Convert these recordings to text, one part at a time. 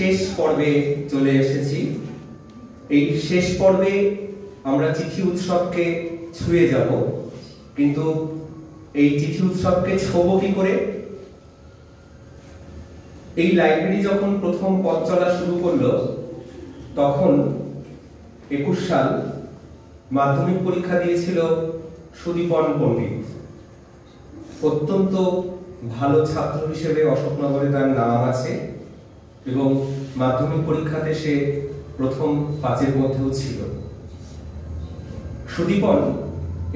শেষ পর্বে চলে এসেছি। এই শেষ পর্বে আমরা চিঠি উৎসবকে ছুঁয়ে যাব, কিন্তু এই চিঠি উৎসবকে ছোঁবো কি করে? এই লাইব্রেরি যখন প্রথম পথ চলা শুরু করলো তখন 21 সাল মাধ্যমিক পরীক্ষা দিয়েছিল সুদীপন পণ্ডিত। অত্যন্ত ভালো ছাত্র হিসেবে অশোকনগরে তার নাম আছে এবং মাধ্যমিক পরীক্ষাতে সে প্রথম 5-এর মধ্যেও ছিল। সুদীপন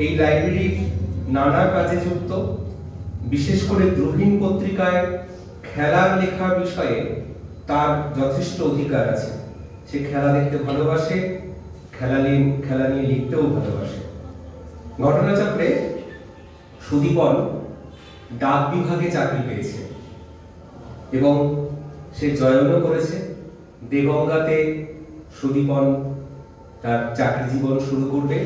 এই লাইব্রেরির নানা কাজে যুক্ত, বিশেষ করে দ্রোহীন পত্রিকায় খেলার লেখা বিষয়ে তার যথেষ্ট অধিকার আছে। সে খেলা দেখতে ভালোবাসে, খেলা নিয়ে লিখতেও ভালোবাসে। ঘটনাচক্রে সুদীপন ডাক বিভাগে চাকরি পেয়েছে এবং সে জয়নও করেছে। দেগঙ্গাতে সুদীপন তার চাকরি জীবন শুরু করবে।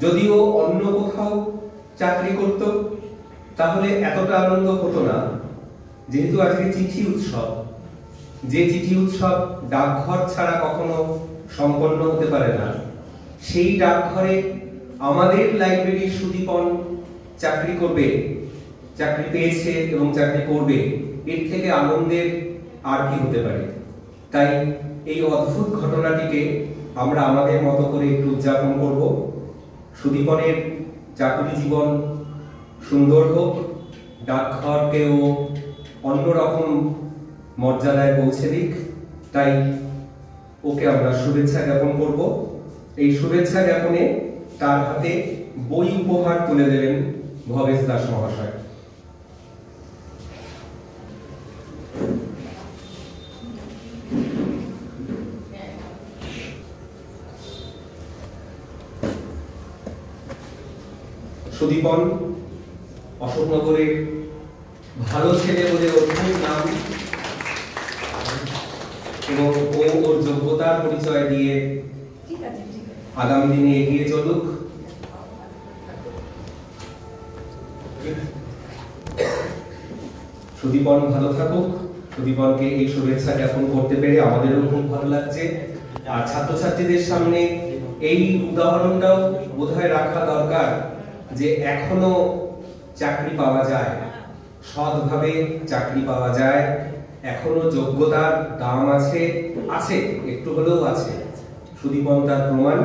যদিও অন্য কোথাও চাকরি করত তাহলে এতটা আনন্দ হতো না, যেহেতু আজকে চিঠি উৎসব, যে চিঠি উৎসব ডাকঘর ছাড়া কখনো সম্পন্ন হতে পারে না, সেই ডাকঘরে আমাদের লাইব্রেরির সুদীপন চাকরি করবে, চাকরি পেয়েছে এবং চাকরি করবে, এর থেকে আনন্দের আর কি হতে পারে। তাই এই অদ্ভুত ঘটনাটিকে আমরা আমাদের মতো করে একটু উদযাপন করব। সুদীপনের চাকরি জীবন সুন্দর হোক, ডাকঘরকেও অন্যরকম মর্যাদায় পৌঁছে দিক, তাই ওকে আমরা শুভেচ্ছা জ্ঞাপন করব। এই শুভেচ্ছা জ্ঞাপনে তার হাতে বই উপহার তুলে দেবেন ভবেশ দাস মহাশয়। সুদীপন অশোকনগরের ভালো ছেলে বলে অদ্ভুত নাম এবং ওর যোগ্যতার পরিচয় দিয়ে আগামী দিনে এগিয়ে চলুক। সুদীপন ভালো থাকুক। সুদীপনকে এই শুভেচ্ছা জ্ঞাপন করতে পেরে আমাদেরও খুব ভালো লাগছে। আর ছাত্রছাত্রীদের সামনে এই উদাহরণটাও বোধহয় রাখা দরকার যে এখনো চাকরি পাওয়া যায়, সৎভাবে চাকরি পাওয়া যায়, এখনো যোগ্যতার দাম আছে, একটু হলেও আছে। সুদীপন তার প্রমাণ।